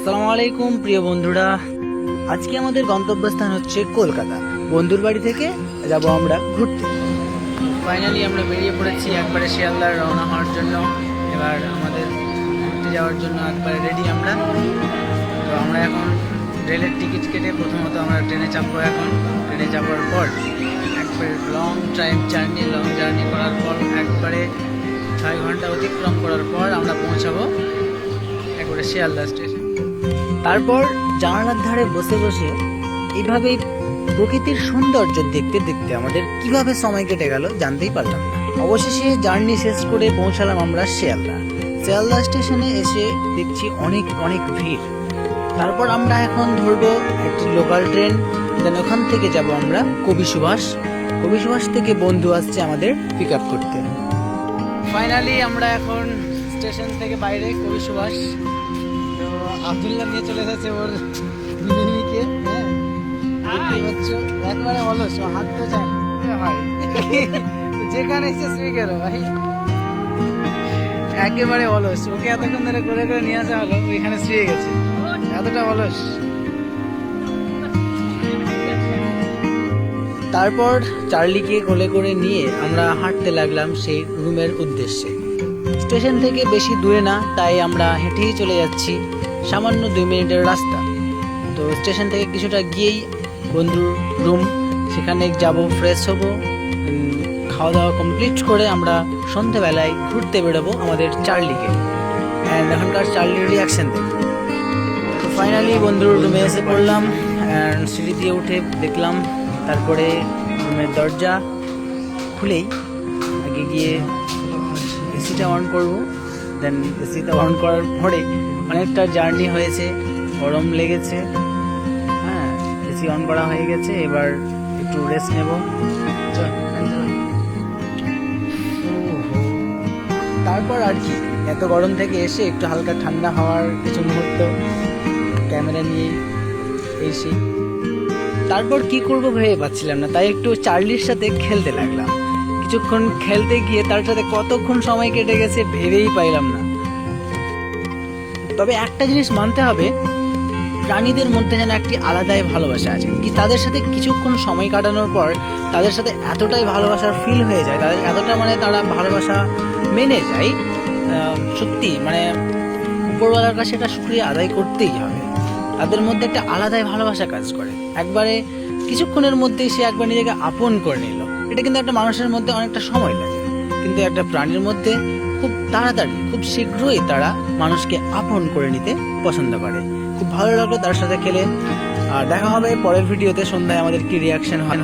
আসসালামু আলাইকুম প্রিয় বন্ধুরা, আজকে আমাদের গন্তব্যস্থান হচ্ছে কলকাতা। বন্ধুর বাড়ি থেকে যাব আমরা ঘুরতে। ফাইনালি আমরা বেরিয়ে পড়েছি একবারে শিয়ালদার রওনা হওয়ার জন্য। এবার আমাদের ঘুরতে যাওয়ার জন্য একবারে রেডি আমরা। তো আমরা এখন রেলের টিকিট কেটে প্রথমত আমরা ট্রেনে চাপবো। এখন ট্রেনে যাওয়ার পর একবারে লং জার্নি করার পর একবারে 6 ঘন্টা অতিক্রম করার পর আমরা পৌঁছাবো একবারে শিয়ালদা স্টেশন। তারপর জানালার ধারে বসে বসে এইভাবেই প্রকৃতির সৌন্দর্য দেখতে দেখতে আমাদের কিভাবে সময় কেটে গেল জানতেই পারলাম না। অবশেষে জার্নি শেষ করে পৌঁছালাম আমরা শিয়ালদা স্টেশনে। এসে দেখছি অনেক ভিড়। তারপর আমরা এখন ধরবো একটি লোকাল ট্রেন, দেন ওখান থেকে যাব আমরা কবি সুভাষ থেকে বন্ধু আসছে আমাদের পিক আপ করতে। ফাইনালি আমরা এখন স্টেশন থেকে বাইরে কবি সুভাষ। তো আব্দুল্লাহ নিয়ে চলে এসেছে ওর বিবিকে। একবারে অলস, হাত তো চায় ভাই, যেখানে এসে শুয়ে গেল ভাই, একেবারে অলস। ওকে এতক্ষণ ধরে করে নিয়ে আসা হলো, ওইখানে শুয়ে গেছে, এতটা অলস। তারপর চার্লিকে কোলে করে নিয়ে আমরা হাঁটতে লাগলাম সেই রুমের উদ্দেশ্যে। স্টেশন থেকে বেশি দূরে না, তাই আমরা হেঁটেই চলে যাচ্ছি, সামান্য 2 মিনিটের রাস্তা। তো স্টেশন থেকে কিছুটা গিয়েই বন্ধুর রুম, সেখানে যাব, ফ্রেশ হব, খাওয়া দাওয়া কমপ্লিট করে আমরা সন্ধ্যেবেলায় ঘুরতে বেরোবো আমাদের চার্লিকে। অ্যান্ড এখনকার চার্লির রিয়াকশান দেখব। তো ফাইনালি বন্ধুর রুমে এসে পড়লাম, অ্যান্ড সিঁড়ি দিয়ে উঠে দেখলাম। তারপরে রুমের দরজা খুলেই আগে গিয়ে এসিটা অন করবো। দেন এসিটা অন করার পরে অনেকটা জার্নি হয়েছে, গরম লেগেছে। হ্যাঁ, এসি অন করা হয়ে গেছে, এবার একটু রেস্ট নেব। তারপর আর কি, এত গরম থেকে এসে একটু হালকা ঠান্ডা হওয়ার কিছু মুহূর্ত ক্যামেরা নিয়ে এসে তারপর কি করব ভেবে পাচ্ছিলাম না, তাই একটু চার্লির সাথে খেলতে লাগলাম। কিছুক্ষণ খেলতে গিয়ে তার সাথে কতক্ষণ সময় কেটে গেছে ভেবেই পাইলাম না। তবে একটা জিনিস মানতে হবে, প্রাণীদের মধ্যে যেন একটি আলাদাই ভালোবাসা আছে। কি তাদের সাথে কিছুক্ষণ সময় কাটানোর পর তাদের সাথে এতটাই ভালোবাসার ফিল হয়ে যায়, তাদের এতটা তারা ভালোবাসা মেনে যায়। সত্যি উপরওয়ালার কাছে এটা শুকরিয়া আদায় করতেই হবে। তাদের মধ্যে একটা আলাদাই ভালোবাসা কাজ করে। একবারে কিছুক্ষণের মধ্যেই সে একবার নিজেকে আপন করে নিল। এটা কিন্তু একটা মানুষের মধ্যে অনেকটা সময় লাগে, কিন্তু একটা প্রাণীর মধ্যে খুব তাড়াতাড়ি, খুব শীঘ্রই তারা মানুষকে আপন করে নিতে পছন্দ করে। খুব ভালো লাগলো তার সাথে খেলে। আর দেখা হবে পরের ভিডিওতে। সন্ধ্যায় আমাদের কি রিয়াকশন হয়।